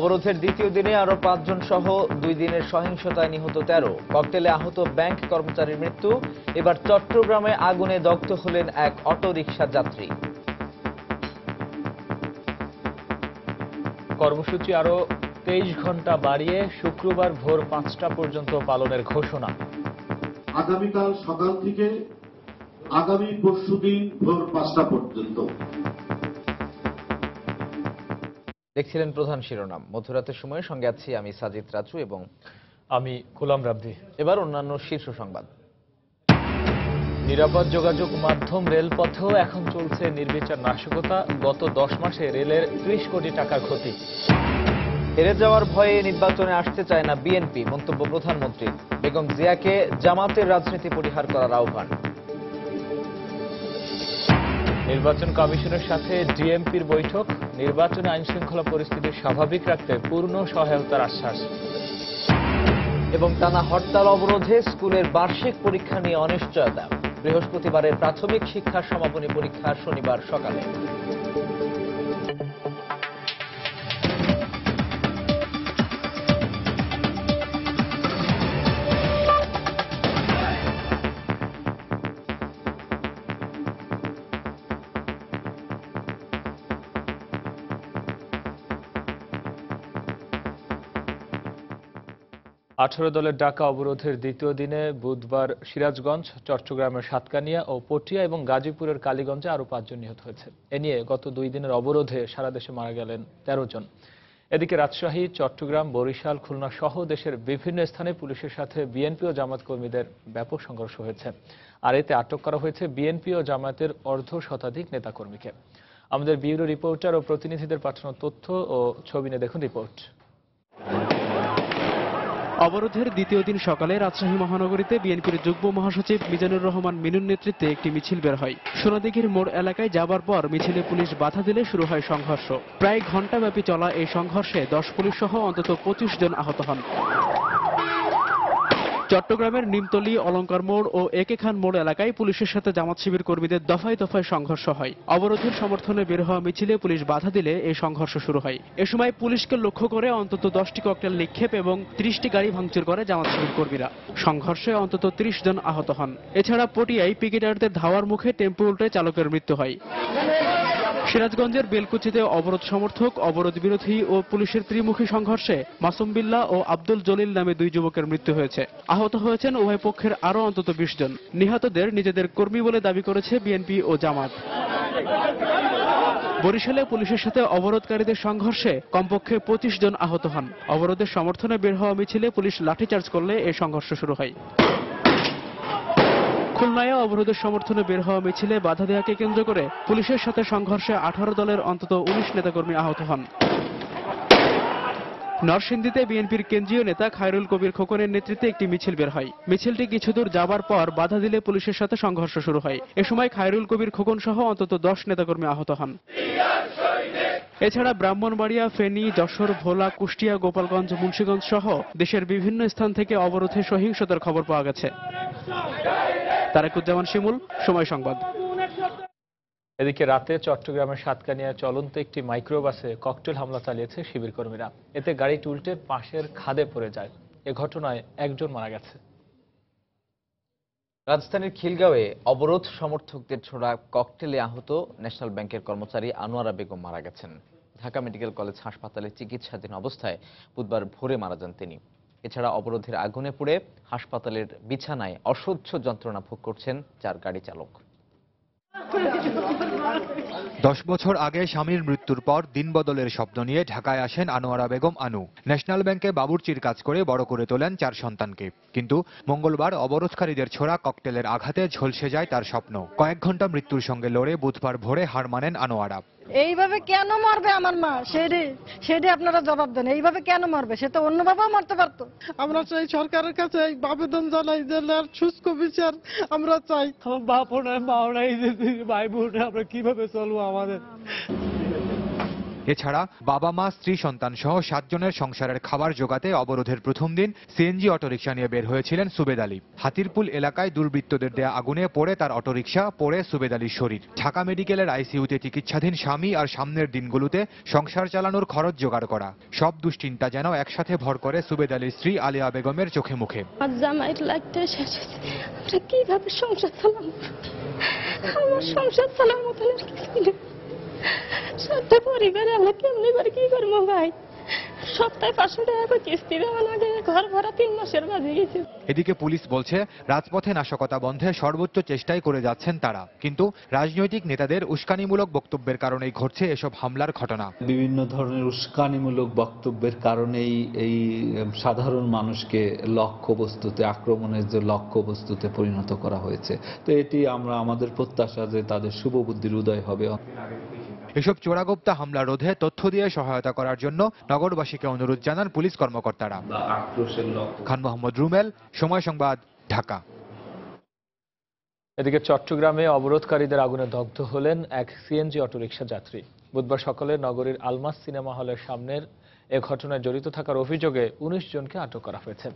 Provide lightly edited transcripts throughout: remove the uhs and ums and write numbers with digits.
অবরোধের দ্বিতীয় দিনে আরো 5 জন সহ 2 দিনের সহিংসতায় নিহত 13। ককটেলে আহত ব্যাংক কর্মচারীর মৃত্যু। এবার চট্টগ্রামে আগুনে দগ্ধ হলেন এক অটোরিকশা যাত্রী। কর্মসূচি আরো 23 ঘন্টা বাড়িয়ে শুক্রবার ভোর 5টা পর্যন্ত পালনের ঘোষণা। আগামীকাল সকাল থেকে আগামী পরশুদিন ভোর 5টা পর্যন্ত। দেখছিলেন প্রধান শিরোনাম। মধ্যরাতের সময়ে সঙ্গে আছি আমি সাজিদ রাজু এবং আমি গোলাম রাব্দি। এবার অন্যান্য শীর্ষ সংবাদ। নিরাপদ যোগাযোগ মাধ্যম রেলপথেও এখন চলছে নির্বিচার নাশকতা। গত 10 মাসে রেলের 30 কোটি টাকার ক্ষতি। হেরে যাওয়ার ভয়ে নির্বাচনে আসতে চায় না বিএনপি, মন্তব্য প্রধানমন্ত্রীর। বেগম জিয়াকে জামাতের রাজনীতি পরিহার করার আহ্বান। নির্বাচন কমিশনের সাথে ডিএমপির বৈঠক। নির্বাচনে আইনশৃঙ্খলা পরিস্থিতি স্বাভাবিক রাখতে পূর্ণ সহায়তার আশ্বাস। এবং টানা হরতাল অবরোধে স্কুলের বার্ষিক পরীক্ষা নিয়ে অনিশ্চয়তা। বৃহস্পতিবারের প্রাথমিক শিক্ষা সমাপনী পরীক্ষা শনিবার সকালে। আঠারো দলের ডাকা অবরোধের দ্বিতীয় দিনে বুধবার সিরাজগঞ্জ, চট্টগ্রামের সাতকানিয়া ও পটিয়া এবং গাজীপুরের কালীগঞ্জে আরো 5 জন নিহত হয়েছে। এ নিয়ে গত 2 দিনের অবরোধে সারা দেশে মারা গেলেন 13 জন। এদিকে রাজশাহী, চট্টগ্রাম, বরিশাল, খুলনা সহ দেশের বিভিন্ন স্থানে পুলিশের সাথে বিএনপি ও জামাত কর্মীদের ব্যাপক সংঘর্ষ হয়েছে। আর এতে আটক করা হয়েছে বিএনপি ও জামায়াতের অর্ধশতাধিক নেতাকর্মীকে। আমাদের ব্যুরো রিপোর্টার ও প্রতিনিধিদের পাঠানো তথ্য ও ছবি নিয়ে দেখুন রিপোর্ট। অবরোধের দ্বিতীয় দিন সকালে রাজশাহী মহানগরীতে বিএনপির যুগ্ম মহাসচিব মিজানুর রহমান মিনুর নেতৃত্বে একটি মিছিল বের হয়। সোনাদিঘির মোড় এলাকায় যাবার পর মিছিলে পুলিশ বাধা দিলে শুরু হয় সংঘর্ষ। প্রায় ঘণ্টাব্যাপী চলা এই সংঘর্ষে 10 পুলিশ সহ অন্তত 25 জন আহত হন। চট্টগ্রামের নিমতলী, অলঙ্কার মোড় ও একে খান মোড় এলাকায় পুলিশের সাথে জামাত শিবির কর্মীদের দফায় দফায় সংঘর্ষ হয়। অবরোধের সমর্থনে বের হওয়া মিছিলে পুলিশ বাধা দিলে এই সংঘর্ষ শুরু হয়। এ সময় পুলিশকে লক্ষ্য করে অন্তত 10টি ককটেল নিক্ষেপ এবং 30টি গাড়ি ভাঙচুর করে জামাত শিবির কর্মীরা। সংঘর্ষে অন্তত 30 জন আহত হন। এছাড়া পটিয়ায় পিকেটারদের ধাওয়ার মুখে টেম্পো উল্টে চালকের মৃত্যু হয়। সিরাজগঞ্জের বেলকুচিতে অবরোধ সমর্থক, অবরোধ বিরোধী ও পুলিশের ত্রিমুখী সংঘর্ষে মাসুম বিল্লাহ ও আব্দুল জলিল নামে 2 যুবকের মৃত্যু হয়েছে। আহত হয়েছেন উভয় পক্ষের আরও অন্তত 20 জন। নিহতদের নিজেদের কর্মী বলে দাবি করেছে বিএনপি ও জামাত। বরিশালে পুলিশের সাথে অবরোধকারীদের সংঘর্ষে কমপক্ষে 25 জন আহত হন। অবরোধের সমর্থনে বের হওয়া মিছিলে পুলিশ লাঠিচার্জ করলে এই সংঘর্ষ শুরু হয়। খুলনায় অবরোধের সমর্থনে বের হওয়া মিছিলে বাধা দেওয়াকে কেন্দ্র করে পুলিশের সাথে সংঘর্ষে 18 দলের অন্তত 19 নেতাকর্মী আহত হন। নরসিংদীতে বিএনপির কেন্দ্রীয় নেতা খায়রুল কবির খোকনের নেতৃত্বে একটি মিছিল বের হয়। মিছিলটি কিছুদূর যাবার পর বাধা দিলে পুলিশের সাথে সংঘর্ষ শুরু হয়। এ সময় খায়রুল কবির খোকন সহ অন্তত 10 নেতাকর্মী আহত হন। এছাড়া ব্রাহ্মণবাড়িয়া, ফেনী, যশোর, ভোলা, কুষ্টিয়া, গোপালগঞ্জ, মুন্সিগঞ্জ সহ দেশের বিভিন্ন স্থান থেকে অবরোধে সহিংসতার খবর পাওয়া গেছে। তারেকুজ্জামান শিমুল, সময় সংবাদ। এদিকে রাতে চট্টগ্রামের সাতকানিয়ায় চলন্ত একটি মাইক্রোবাসে ককটেল হামলা চালিয়েছে শিবির কর্মীরা। এতে গাড়িটি উল্টে পাশের খাদে পড়ে যায়। এ ঘটনায় 1 জন মারা গেছে। রাজধানীর খিলগাঁওয়ে অবরোধ সমর্থকদের ছোড়া ককটেলে আহত ন্যাশনাল ব্যাংকের কর্মচারী আনোয়ারা বেগম মারা গেছেন। ঢাকা মেডিকেল কলেজ হাসপাতালে চিকিৎসাধীন অবস্থায় বুধবার ভোরে মারা যান তিনি। এছাড়া অবরোধের আগুনে পুড়ে হাসপাতালের বিছানায় অসহ্য যন্ত্রণা ভোগ করছেন 4 গাড়ি চালক। 10 বছর আগে স্বামীর মৃত্যুর পর দিনবদলের স্বপ্ন নিয়ে ঢাকায় আসেন আনোয়ারা বেগম আনু। ন্যাশনাল ব্যাংকে বাবুর্চির কাজ করে বড় করে তোলেন 4 সন্তানকে। কিন্তু মঙ্গলবার অবরোধকারীদের ছোড়া ককটেলের আঘাতে ঝলসে যায় তার স্বপ্ন। কয়েক ঘন্টা মৃত্যুর সঙ্গে লড়ে বুধবার ভোরে হার মানেন আনোয়ারা। এইভাবে কেন মারবে আমার মা, সেটি আপনারা জবাব দেন। এইভাবে কেন মারবে? সে তো অন্যভাবেও মারতে পারতো। আমরা চাই সরকারের কাছে আবেদন জানাই যে সুষ্ঠু বিচার আমরা চাই। আমার বাপও নাই, মাও নাই, ভাই বোন, আমরা কিভাবে চলবো? আমাদের এছাড়া বাবা মা স্ত্রী সন্তান সহ 7 জনের সংসারের খাবার জোগাতে অবরোধের প্রথম দিন সিএনজি অটোরিকশা নিয়ে বের হয়েছিলেন সুবেদ আলী। হাতিরপুল এলাকায় দুর্বৃত্তদের দেয়া আগুনে পড়ে তার অটোরিকশা, পড়ে সুবেদ আলীর শরীর। ঢাকা মেডিকেলের আইসিইউতে চিকিৎসাধীন স্বামী আর সামনের দিনগুলোতে সংসার চালানোর খরচ জোগাড় করা, সব দুশ্চিন্তা যেন একসাথে ভর করে সুবেদ আলীর স্ত্রী আলিয়া বেগমের চোখে মুখে। জামাইয়ের লাগতে শেষ হয়েছে, আমরা কিভাবে সংসার চালাবো? আমার সংসার চালার মতন আর কিছু নেই। সাথে পরিবারে আমরা কেমনি করে কি করবো ভাই? সপ্তাহে 500 টাকা করে কিস্তি দেওয়া লাগে, ঘর ভাড়া 3 মাসের বাজে গেছে। এদিকে পুলিশ বলছে রাজপথে নাশকতা বন্ধে সর্বোচ্চ চেষ্টাই করে যাচ্ছেন তারা, কিন্তু রাজনৈতিক নেতাদের উস্কানিমূলক বক্তব্যের কারণেই ঘটছে এসব হামলার ঘটনা। বিভিন্ন ধরনের উস্কানিমূলক বক্তব্যের কারণেই এই সাধারণ মানুষকে লক্ষ্যবস্তুতে, আক্রমণের যে লক্ষ্যবস্তুতে পরিণত করা হয়েছে। তো এটি আমরা আমাদের প্রত্যাশা যে তাদের শুভ বুদ্ধির উদয় হবে। এসব চোরাগোপ্তা হামলা রোধে তথ্য দিয়ে সহায়তা করার জন্য নগরবাসীকে অনুরোধ জানান পুলিশ কর্মকর্তারা। খান মোহাম্মদ রুমেল, সময় সংবাদ, ঢাকা। এদিকে চট্টগ্রামে অবরোধকারীদের আগুনে দগ্ধ হলেন এক সিএনজি অটোরিকশা যাত্রী। বুধবার সকালে নগরীর আলমাস সিনেমা হলের সামনের এ ঘটনায় জড়িত থাকার অভিযোগে 19 জনকে আটক করা হয়েছে।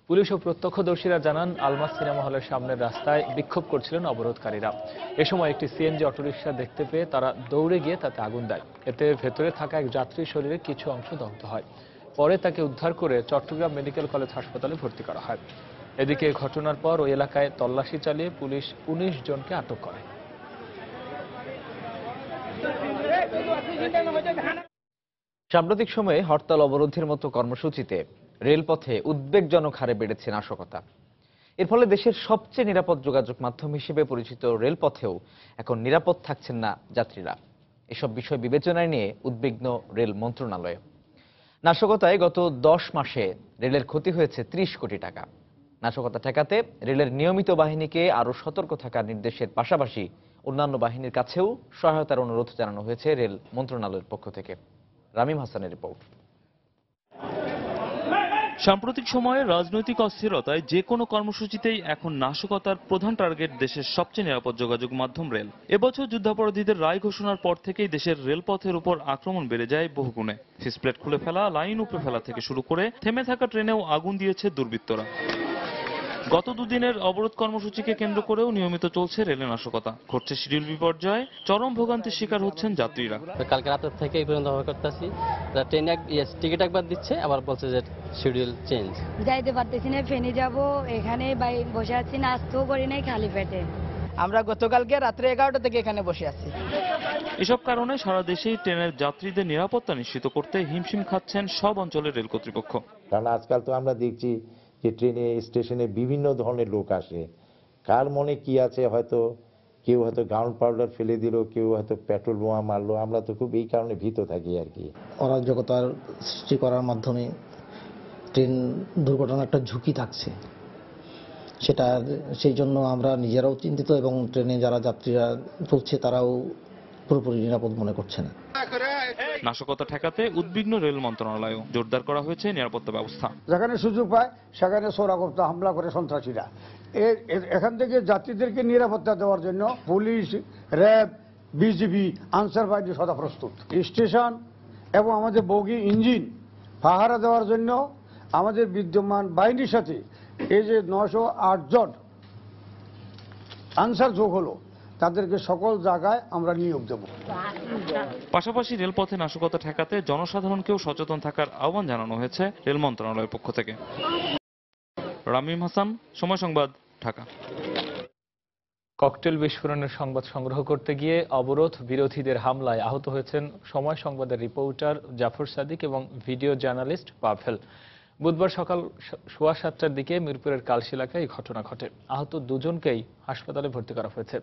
পুলিশ ও প্রত্যক্ষদর্শীরা জানান, আলমাস সিনেমা হলের সামনের রাস্তায় বিক্ষোভ করছিলেন অবরোধকারীরা। এ সময় একটি সিএনজি অটোরিকশা দেখতে পেয়ে তারা দৌড়ে গিয়ে তাতে আগুন দেয়। এতে ভেতরে থাকা এক যাত্রীর শরীরে কিছু অংশ দগ্ধ হয়। পরে তাকে উদ্ধার করে চট্টগ্রাম মেডিকেল কলেজ হাসপাতালে ভর্তি করা হয়। এদিকে ঘটনার পর ওই এলাকায় তল্লাশি চালিয়ে পুলিশ 19 জনকে আটক করে। সাম্প্রতিক সময়ে হরতাল অবরোধের মতো কর্মসূচিতে রেলপথে উদ্বেগজনক হারে বেড়েছে নাশকতা। এর ফলে দেশের সবচেয়ে নিরাপদ যোগাযোগ মাধ্যম হিসেবে পরিচিত রেলপথেও এখন নিরাপদ থাকছেন না যাত্রীরা। এসব বিষয় বিবেচনায় নিয়ে উদ্বিগ্ন রেল মন্ত্রণালয়। নাশকতায় গত 10 মাসে রেলের ক্ষতি হয়েছে 30 কোটি টাকা। নাশকতা ঠেকাতে রেলের নিয়মিত বাহিনীকে আরও সতর্ক থাকার নির্দেশের পাশাপাশি অন্যান্য বাহিনীর কাছেও সহায়তার অনুরোধ জানানো হয়েছে রেল মন্ত্রণালয়ের পক্ষ থেকে। রামিম হাসানের রিপোর্ট। সাম্প্রতিক সময়ে রাজনৈতিক অস্থিরতায় যে কোনো কর্মসূচিতেই এখন নাশকতার প্রধান টার্গেট দেশের সবচেয়ে নিরাপদ যোগাযোগ মাধ্যম রেল। এবছর যুদ্ধাপরাধীদের রায় ঘোষণার পর থেকেই দেশের রেলপথের উপর আক্রমণ বেড়ে যায় বহুগুণে। ফিসপ্লেট খুলে ফেলা, লাইন উপড়ে ফেলা থেকে শুরু করে থেমে থাকা ট্রেনেও আগুন দিয়েছে দুর্বৃত্তরা। গত দুদিনের অবরোধ কর্মসূচিকে কেন্দ্র করেও নিয়মিত চলছে রেলে নাশকতা। ঘটছে শিডিউল বিপর্যয়, চরম ভোগান্তির শিকার হচ্ছেন যাত্রীরা। কালকে রাতের থেকে এই পর্যন্ত অপেক্ষা করতেছি, ট্রেনে টিকিট একবার দিচ্ছে, আবার বলছে যে শিডিউল চেঞ্জ। যাইতে পারতেছি না, ফেনি যাব, এখানে বসে আছি, নাস্তাও করি নাই, খালি পেটে। আমরা গতকালকে রাত্রে 11টা থেকে এখানে বসে আছি। এসব কারণে সারা দেশেই ট্রেনের যাত্রীদের নিরাপত্তা নিশ্চিত করতে হিমশিম খাচ্ছেন সব অঞ্চলের রেল কর্তৃপক্ষ। কারণ আজকাল তো আমরা দেখছি যে ট্রেনে স্টেশনে বিভিন্ন ধরনের লোক আসে, কার মনে কি আছে, হয়তো কেউ হয়তো গ্রাউন্ড পাউডার ফেলে দিল, কেউ হয়তো পেট্রোল বোমা মারলো। আমরা তো খুব এই কারণে ভীত থাকি আর কি। অরাজকতার সৃষ্টি করার মাধ্যমে ট্রেন দুর্ঘটনার একটা ঝুঁকি থাকছে, সেই জন্য আমরা নিজেরাও চিন্তিত এবং ট্রেনে যারা যাত্রীরা চলছে তারাও পুরোপুরি নিরাপদ মনে করছে না। নাশকতা ঠেকাতে উদ্বিগ্ন রেল মন্ত্রণালয়, জোরদার করা হয়েছে নিরাপত্তা ব্যবস্থা। যেখানে সুযোগ পায় সেখানে চোরাগোপ্তা হামলা করে সন্ত্রাসীরা। এখান থেকে যাত্রীদেরকে নিরাপত্তা দেওয়ার জন্য পুলিশ, র্যাব, বিজিবি, আনসার বাহিনী সদা প্রস্তুত। স্টেশন এবং আমাদের বগি ইঞ্জিন পাহারা দেওয়ার জন্য আমাদের বিদ্যমান বাহিনীর সাথে এই যে 908 জন আনসার যোগ হলো, তাদেরকে সকল জায়গায় আমরা নিয়োগ দেব। পাশাপাশি রেলপথে নাশকতা ঠেকাতে জনসাধারণকেও সচেতন থাকার আহ্বান জানানো হয়েছে রেল মন্ত্রণালয়ের পক্ষ থেকে। রামিম হাসান, সময় সংবাদ, ঢাকা। ককটেল বিস্ফোরণের সংবাদ সংগ্রহ করতে গিয়ে অবরোধ বিরোধীদের হামলায় আহত হয়েছেন সময় সংবাদের রিপোর্টার জাফর সাদিক এবং ভিডিও জার্নালিস্ট পাভেল। বুধবার সকাল 7:15টার দিকে মিরপুরের কালশী এলাকায় এই ঘটনা ঘটে। আহত দুজনকেই হাসপাতালে ভর্তি করা হয়েছে।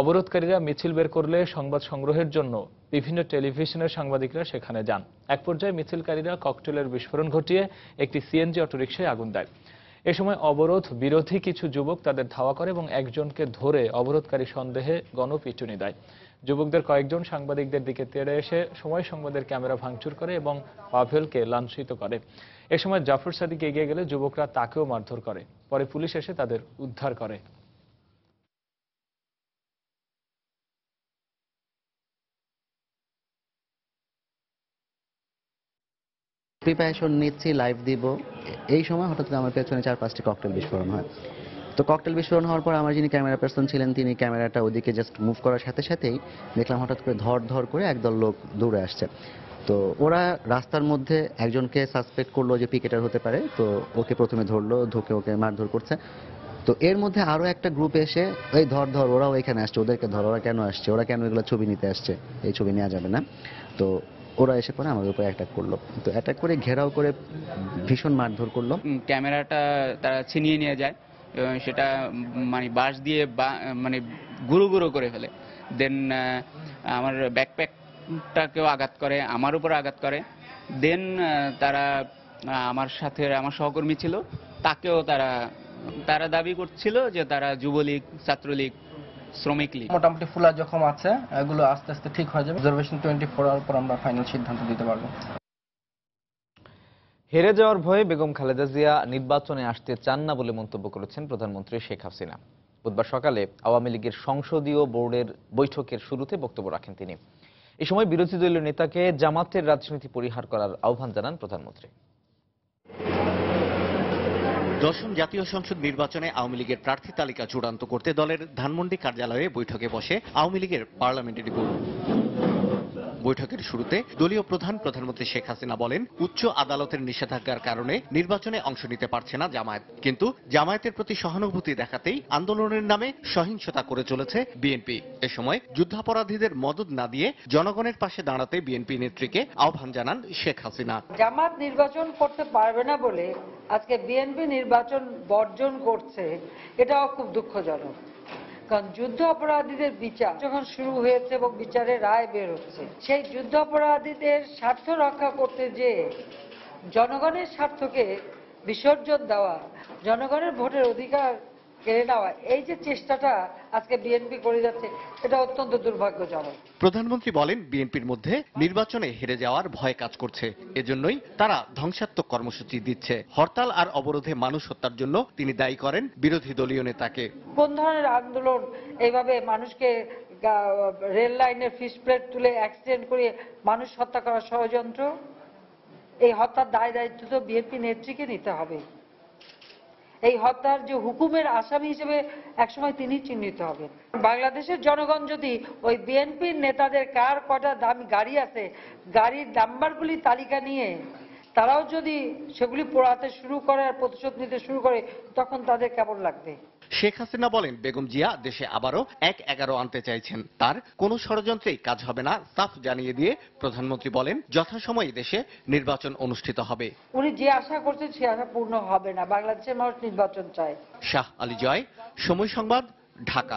অবরোধকারীরা মিছিল বের করলে সংবাদ সংগ্রহের জন্য বিভিন্ন টেলিভিশনের সাংবাদিকরা সেখানে যান। এক পর্যায়ে মিছিলকারীরা ককটেলের বিস্ফোরণ ঘটিয়ে একটি সিএনজি অটোরিকশায় আগুন দেয়। এ সময় অবরোধ বিরোধী কিছু যুবক তাদের ধাওয়া করে এবং একজনকে ধরে অবরোধকারী সন্দেহে গণপিটুনি দেয়। যুবকদের কয়েকজন সাংবাদিকদের দিকে তেড়ে এসে সময় সংবাদের ক্যামেরা ভাঙচুর করে এবং পাভেলকে লাঞ্ছিত করে। এ সময় জাফর সাদিক এগিয়ে গেলে যুবকরা তাকেও মারধর করে। পরে পুলিশ এসে তাদের উদ্ধার করে। প্রিপারেশন নিচ্ছি, লাইভ দিব, এই সময় হঠাৎ করে আমার পেছনে 4-5টি ককটেল বিস্ফোরণ হয়। তো ককটেল বিস্ফোরণ হওয়ার পর আমার যিনি ক্যামেরা পার্সন ছিলেন তিনি ক্যামেরাটা ওদিকে জাস্ট মুভ করার সাথে সাথেই দেখলাম হঠাৎ করে ধর করে একদল লোক দৌড়ে আসছে। তো ওরা রাস্তার মধ্যে একজনকে সাসপেক্ট করলো যে পিকেটার হতে পারে, তো ওকে প্রথমে ধরলো, ধুকে ওকে মারধর করছে। তো এর মধ্যে আরো একটা গ্রুপ এসে এই ধর ওরাও এখানে আসছে, ওদেরকে ধর, ওরা কেন আসছে, ওরা কেন এগুলো ছবি নিতে আসছে, এই ছবি নেওয়া যাবে না। তো ওরা এসে পরে আমাদের উপরে অ্যাটাক করলো। তো অ্যাটাক করে ঘেরাও করে ভীষণ মারধর করলো। ক্যামেরাটা তারা ছিনিয়ে নিয়ে যায়, সেটা মানে বাঁশ দিয়ে মানে গুঁড়ো করে ফেলে। দেন আমার ব্যাকপ্যাকটাকেও আঘাত করে, আমার উপর আঘাত করে। দেন তারা আমার সাথে আমার সহকর্মী ছিল, তাকেও তারা দাবি করছিল যে তারা যুবলীগ, ছাত্রলীগ, শ্রমিক লীগ। মোটামুটি ফুলা জখম আছে, এগুলো আস্তে আস্তে ঠিক হয়ে যাবে। অবজারভেশন 24 আওয়ার পর আমরা ফাইনাল সিদ্ধান্ত দিতে পারবো। হেরে যাওয়ার ভয়ে বেগম খালেদা জিয়া নির্বাচনে আসতে চান না বলে মন্তব্য করেছেন প্রধানমন্ত্রী শেখ হাসিনা। বুধবার সকালে আওয়ামী লীগের সংসদীয় বোর্ডের বৈঠকের শুরুতে বক্তব্য রাখেন তিনি। এই সময় বিরোধী দলীয় নেতাকে জামাতের রাজনীতি পরিহার করার আহ্বান জানান প্রধানমন্ত্রী। দশম জাতীয় সংসদ নির্বাচনে আওয়ামী লীগের প্রার্থী তালিকা চূড়ান্ত করতে দলের ধানমন্ডি কার্যালয়ে বৈঠকে বসে আওয়ামী লীগের পার্লামেন্টারি বোর্ড। বৈঠকের শুরুতে দলীয় প্রধানমন্ত্রী শেখ হাসিনা বলেন, উচ্চ আদালতের নিষেধাজ্ঞার কারণে নির্বাচনে অংশ নিতে পারছে না জামায়াত, কিন্তু জামায়াতের প্রতি সহানুভূতি দেখাতেই আন্দোলনের নামে সহিংসতা করে চলেছে বিএনপি। এ সময় যুদ্ধাপরাধীদের মদদ না দিয়ে জনগণের পাশে দাঁড়াতে বিএনপি নেত্রীকে আহ্বান জানান শেখ হাসিনা। জামাত নির্বাচন করতে পারবে না বলে আজকে বিএনপি নির্বাচন বর্জন করছে, এটাও খুব দুঃখজনক। কারণ যুদ্ধ অপরাধীদের বিচার যখন শুরু হয়েছে এবং বিচারের রায় বের হচ্ছে, সেই যুদ্ধ অপরাধীদের স্বার্থ রক্ষা করতে যে জনগণের স্বার্থকে বিসর্জন দেওয়া, জনগণের ভোটের অধিকার কেড়ে নেওয়া, এই যে চেষ্টাটা আজকে বিএনপি করে যাচ্ছে, এটা অত্যন্ত দুর্ভাগ্যজনক। প্রধানমন্ত্রী বলেন, বিএনপির মধ্যে নির্বাচনে হেরে যাওয়ার ভয় কাজ করছে, এজন্যই তারা ধ্বংসাত্মক কর্মসূচি দিচ্ছে। হরতাল আর অবরোধে মানুষ হত্যার জন্য তিনি দায়ী করেন বিরোধী দলীয় নেতাকে। কোন ধরনের আন্দোলন এইভাবে মানুষকে রেল লাইনের ফিস প্লেট তুলে অ্যাক্সিডেন্ট করে মানুষ হত্যা করার ষড়যন্ত্র, এই হত্যার দায় দায়িত্ব তো বিএনপি নেত্রীকে নিতে হবে। এই হত্যার যে হুকুমের আসামি হিসেবে একসময় তিনি চিহ্নিত হবেন। বাংলাদেশের জনগণ যদি ওই বিএনপির নেতাদের কার কটা দামি গাড়ি আছে, গাড়ির নাম্বারগুলি তালিকা নিয়ে তারাও যদি সেগুলি পোড়াতে শুরু করে আর প্রতিশোধ নিতে শুরু করে, তখন তাদের কেমন লাগবে? শেখ হাসিনা বলেন, বেগম জিয়া দেশে আবারও 1-11 আনতে চাইছেন, তার কোনো ষড়যন্ত্রেই কাজ হবে না সাফ জানিয়ে দিয়ে প্রধানমন্ত্রী বলেন, যথাসময়ে দেশে নির্বাচন অনুষ্ঠিত হবে। উনি যে আশা করছেন সে আশা পূর্ণ হবে না। বাংলাদেশের মানুষ নির্বাচন চায়। শাহ আলী জয়, সময় সংবাদ, ঢাকা।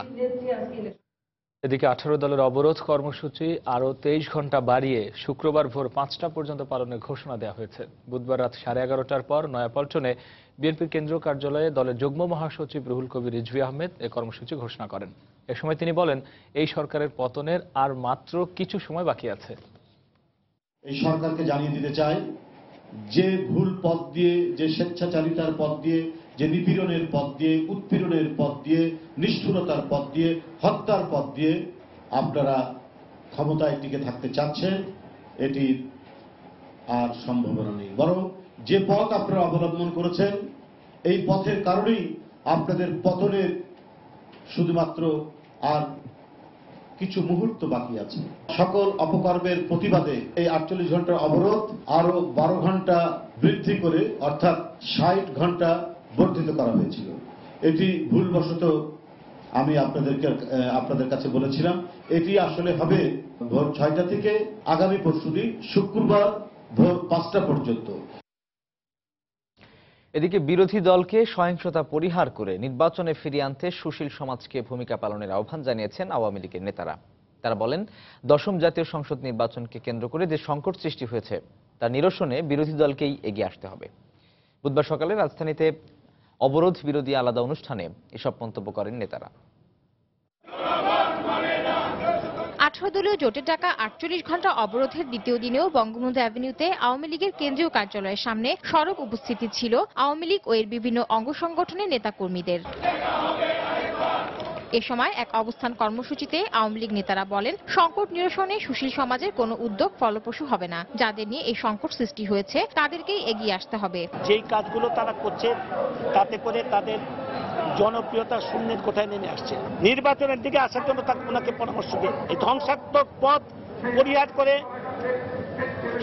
এদিকে 18 দলের অবরোধ কর্মসূচি আরও 23 ঘন্টা বাড়িয়ে শুক্রবার ভোর 5টা পর্যন্ত পালনের ঘোষণা দেওয়া হয়েছে। বুধবার রাত 11:30টার পর নয়াপল্টনে বিএনপির কেন্দ্রীয় কার্যালয়ে দলের যুগ্ম মহাসচিব রুহুল কবির রিজভী আহমেদ এ কর্মসূচি ঘোষণা করেন। এ সময় তিনি বলেন, এই সরকারের পতনের আর মাত্র কিছু সময় বাকি আছে। এই সরকারকে জানিয়ে দিতে চাই, যে ভুল পথ দিয়ে, যে স্বেচ্ছাচারিতার পথ দিয়ে, যে নিপীড়নের পথ দিয়ে, উৎপীড়নের পথ দিয়ে, নিষ্ঠুরতার পথ দিয়ে, হত্যার পথ দিয়ে আপনারা ক্ষমতায় টিকে থাকতে চাচ্ছেন, এটি আর সম্ভাবনা নেই। বরং যে পথ আপনারা অবলম্বন করেছেন, এই পথের কারণেই আপনাদের পতনের শুধুমাত্র আর কিছু মুহূর্ত বাকি আছে। সকল অপকর্মের প্রতিবাদে এই 48 ঘন্টার অবরোধ আরো 12 ঘন্টা বৃদ্ধি করে অর্থাৎ 60 ঘন্টা বর্ধিত করা হয়েছিল। এটি ভুলবশত আমি আপনাদের কাছে বলেছিলাম। এটি আসলে হবে ভোর 6টা থেকে আগামী পরশুদিন শুক্রবার ভোর 5টা পর্যন্ত। এদিকে বিরোধী দলকে সহিংসতা পরিহার করে নির্বাচনে ফিরিয়ে আনতে সুশীল সমাজকে ভূমিকা পালনের আহ্বান জানিয়েছেন আওয়ামী লীগের নেতারা। তারা বলেন, দশম জাতীয় সংসদ নির্বাচনকে কেন্দ্র করে যে সংকট সৃষ্টি হয়েছে তার নিরসনে বিরোধী দলকেই এগিয়ে আসতে হবে। বুধবার সকালে রাজধানীতে অবরোধ বিরোধী আলাদা অনুষ্ঠানে এসব মন্তব্য করেন নেতারা। 18 দলীয় জোটের ডাকা 48 ঘন্টা অবরোধের দ্বিতীয় দিনেও বঙ্গবন্ধু অ্যাভিনিউতে আওয়ামী লীগের কেন্দ্রীয় কার্যালয়ের সামনে সরব উপস্থিতি ছিল আওয়ামী লীগ ও এর বিভিন্ন অঙ্গ সংগঠনের নেতাকর্মীদের। এ সময় এক অবস্থান কর্মসূচিতে আওয়ামী লীগ নেতারা বলেন, সংকট নিরসনে সুশীল সমাজের কোনো উদ্যোগ ফলপ্রসূ হবে না। যাদের নিয়ে এই সংকট সৃষ্টি হয়েছে তাদেরকেই এগিয়ে আসতে হবে। যেই কাজগুলো তারা করছে তাতে করে তাদের জনপ্রিয়তা শূন্যের কোঠায় নেমে আসছে। নির্বাচনের দিকে আসার জন্য ওনাকে পরামর্শ দিন, এই ধ্বংসাত্মক পথ পরিহার করে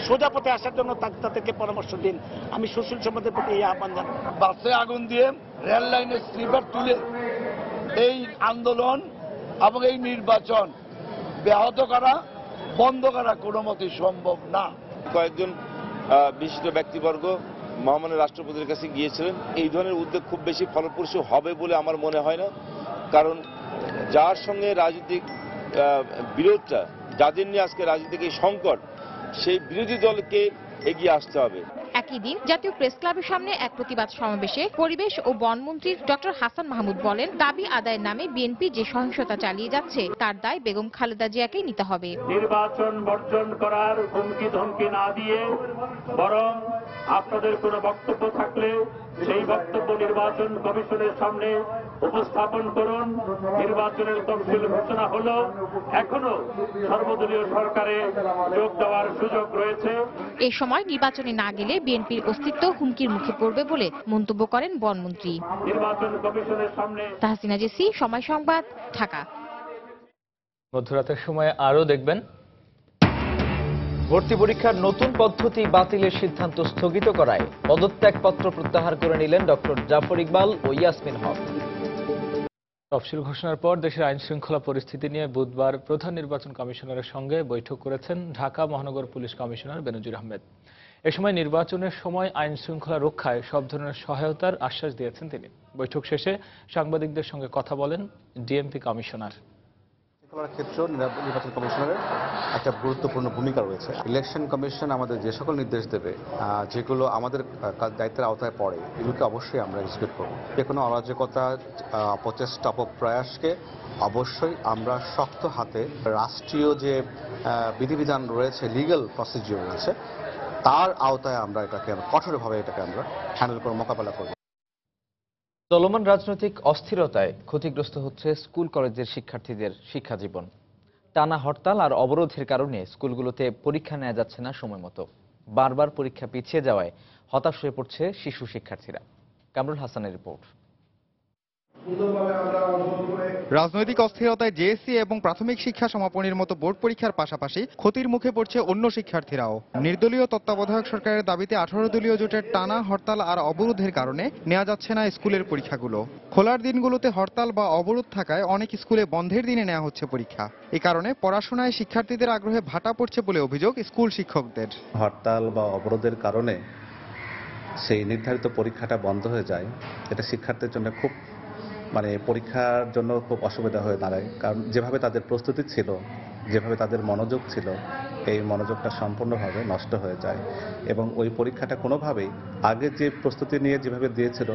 সোজা পথে আসার জন্য তাদেরকে পরামর্শ দিন। আমি সুশীল সমাজের প্রতি এই আহ্বান জানাই। বাসে আগুন দিয়ে রেল লাইনের স্লিপার তুলে এই আন্দোলন এবং এই নির্বাচন ব্যাহত করা, বন্ধ করা কোনো মতেই সম্ভব না। কয়েকজন বিশিষ্ট ব্যক্তিবর্গ মহামান্য রাষ্ট্রপতির কাছে গিয়েছিলেন। এই ধরনের উদ্যোগ খুব বেশি ফলপ্রসূ হবে বলে আমার মনে হয় না, কারণ যার সঙ্গে রাজনৈতিক বিরোধটা, যাদের নিয়ে আজকে রাজনৈতিক এই সংকট, সেই বিরোধী দলকে এগিয়ে আসতে হবে। একই দিন জাতীয় প্রেস ক্লাবের সামনে এক প্রতিবাদ সমাবেশে পরিবেশ ও বনমন্ত্রী ডক্টর হাসান মাহমুদ বলেন, দাবি আদায়ের নামে বিএনপি যে সহিংসতা চালিয়ে যাচ্ছে তার দায় বেগম খালেদা জিয়াকেই নিতে হবে। নির্বাচন বর্জন করার হুমকি ধমকি না দিয়ে বরং আপনাদের কোনো বক্তব্য থাকলে সেই বক্তব্য নির্বাচন কমিশনের সামনে উপস্থাপন করুন। নির্বাচনের তফসিল ঘোষণা হলো, এখনো সর্বদলীয় সরকারে যোগ দেওয়ার সুযোগ রয়েছে। এই সময় নির্বাচনে না গেলে বিএনপির অস্তিত্ব হুমকির মুখে পড়বে বলে মন্তব্য করেন বনমন্ত্রী। নির্বাচন কমিশনের সামনে। তাহসিনা জেসি, সময় সংবাদ, ঢাকা। মধ্যরাতের সময় আরো দেখবেন, ভর্তি পরীক্ষার নতুন পদ্ধতি বাতিলের সিদ্ধান্ত স্থগিত করায় পদত্যাগপত্র প্রত্যাহার করে নিলেন ডক্টর জাফর ইকবাল ও ইয়াসমিন হক। তফসিল ঘোষণার পর দেশের আইন শৃঙ্খলা পরিস্থিতি নিয়ে বুধবার প্রধান নির্বাচন কমিশনারের সঙ্গে বৈঠক করেছেন ঢাকা মহানগর পুলিশ কমিশনার বেনজির আহমেদ। এ সময় নির্বাচনের সময় আইন শৃঙ্খলা রক্ষায় সব ধরনের সহায়তার আশ্বাস দিয়েছেন তিনি। বৈঠক শেষে সাংবাদিকদের সঙ্গে কথা বলেন ডিএমপি কমিশনার। ক্ষেত্রেও নির্বাচন কমিশনারের একটা গুরুত্বপূর্ণ ভূমিকা রয়েছে। ইলেকশন কমিশন আমাদের যে সকল নির্দেশ দেবে, যেগুলো আমাদের দায়িত্বের আওতায় পড়ে, এগুলোকে অবশ্যই আমরা এক্সিকিউট করব। যে কোনো অরাজকতা, অপচেষ্টা, অপপ্রয়াসকে অবশ্যই আমরা শক্ত হাতে, রাষ্ট্রীয় যে বিধিবিধান রয়েছে, লিগ্যাল প্রসিডিওর রয়েছে, তার আওতায় আমরা এটাকে কঠোরভাবে আমরা হ্যান্ডেল করে মোকাবেলা করব। চলমান রাজনৈতিক অস্থিরতায় ক্ষতিগ্রস্ত হচ্ছে স্কুল কলেজের শিক্ষার্থীদের শিক্ষা জীবন। টানা হরতাল আর অবরোধের কারণে স্কুলগুলোতে পরীক্ষা নেওয়া যাচ্ছে না সময় মতো। বারবার পরীক্ষা পিছিয়ে যাওয়ায় হতাশ হয়ে পড়ছে শিশু শিক্ষার্থীরা। কামরুল হাসানের রিপোর্ট। রাজনৈতিক অস্থিরতায় জেএসসি এবং প্রাথমিক শিক্ষা সমাপনীর মতো বোর্ড পরীক্ষার পাশাপাশি ক্ষতির মুখে পড়ছে অন্য শিক্ষার্থীরাও। নির্দলীয় তত্ত্বাবধায়ক সরকারের দাবিতে 18 দলীয় জোটের টানা হরতাল আর অবরোধের কারণে নেওয়া যাচ্ছে না স্কুলের পরীক্ষাগুলো। খোলার দিনগুলোতে হরতাল বা অবরোধ থাকায় অনেক স্কুলে বন্ধের দিনে নেওয়া হচ্ছে পরীক্ষা। এই কারণে পড়াশোনায় শিক্ষার্থীদের আগ্রহে ভাটা পড়ছে বলে অভিযোগ স্কুল শিক্ষকদের। হরতাল বা অবরোধের কারণে সেই নির্ধারিত পরীক্ষাটা বন্ধ হয়ে যায়, এটা শিক্ষার্থীদের জন্য খুব পরীক্ষার জন্য খুব অসুবিধা হয়ে দাঁড়ায়। কারণ যেভাবে তাদের প্রস্তুতি ছিল, যেভাবে তাদের মনোযোগ ছিল, এই মনোযোগটা সম্পূর্ণভাবে নষ্ট হয়ে যায় এবং ওই পরীক্ষাটা কোনোভাবেই আগে যে প্রস্তুতি নিয়ে যেভাবে দিয়েছিল,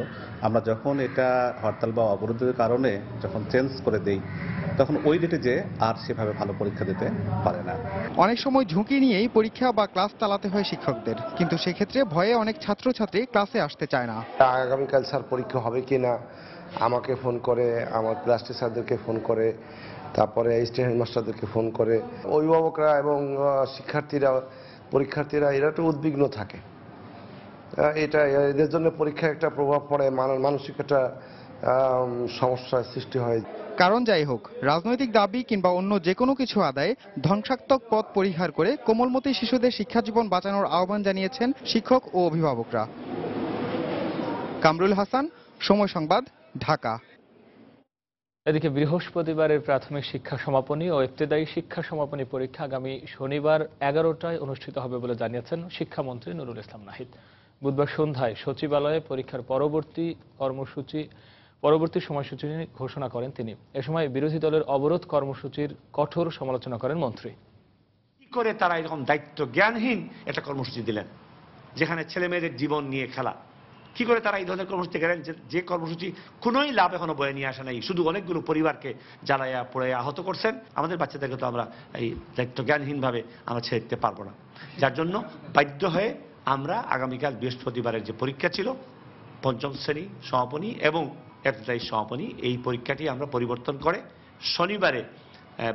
আমরা যখন এটা হরতাল বা অবরোধের কারণে যখন চেঞ্জ করে দেই, তখন ওই ডেটে যে আর সেভাবে ভালো পরীক্ষা দিতে পারে না। অনেক সময় ঝুঁকি নিয়েই পরীক্ষা বা ক্লাস চালাতে হয় শিক্ষকদের, কিন্তু সেক্ষেত্রে ভয়ে অনেক ছাত্রছাত্রী ক্লাসে আসতে চায় না। আগামীকাল স্যার পরীক্ষা হবে কিনা আমাকে ফোন করে, আমার ক্লাস টিচারদেরকে ফোন করে, তারপরে স্টুডেন্ট মাস্টারদেরকে ফোন করে। অভিভাবকরা এবং পরীক্ষার্থীরা এরা একটু উদ্বিগ্ন থাকে। এটা এদের জন্য পরীক্ষায় একটা প্রভাব পড়ে, মানসিক একটা সমস্যার সৃষ্টি হয়। কারণ যাই হোক, রাজনৈতিক দাবি কিংবা অন্য যে কোনো কিছু আদায়ে ধ্বংসাত্মক পথ পরিহার করে কোমলমতি শিশুদের শিক্ষা জীবন বাঁচানোর আহ্বান জানিয়েছেন শিক্ষক ও অভিভাবকরা। কামরুল হাসান, সময় সংবাদ, ঢাকা। এদিকে বৃহস্পতিবারের প্রাথমিক শিক্ষা সমাপনী ও ইবতেদায়ী শিক্ষা সমাপনী পরীক্ষা আগামী শনিবার 11টায় অনুষ্ঠিত হবে বলে জানিয়েছেন শিক্ষামন্ত্রী নুরুল ইসলাম নাহিদ। বুধবার সন্ধ্যায় সচিবালয়ে পরীক্ষার পরবর্তী সময়সূচি ঘোষণা করেন তিনি। এ সময় বিরোধী দলের অবরোধ কর্মসূচির কঠোর সমালোচনা করেন মন্ত্রী। কি করে তারা এরকম দায়িত্ব জ্ঞানহীন একটা কর্মসূচি দিলেন, যেখানে ছেলে মেয়েদের জীবন নিয়ে খেলা? কি করে তারা এই ধরনের কর্মসূচি গেলেন, যে কর্মসূচি কোনোই লাভ এখনো বয়ে নিয়ে আসে নাই, শুধু অনেকগুলো পরিবারকে জ্বালাইয়া পোড়াইয়া আহত করছেন। আমাদের বাচ্চাদেরকে তো আমরা এই দায়িত্ব জ্ঞানহীনভাবে আমরা ছেড়ে দিতে পারবো না। যার জন্য বাধ্য হয়ে আমরা আগামীকাল বৃহস্পতিবারের যে পরীক্ষা ছিল, পঞ্চম শ্রেণী সমাপনী এবং এফতারি সমাপনী এই পরীক্ষাটি আমরা পরিবর্তন করে শনিবারে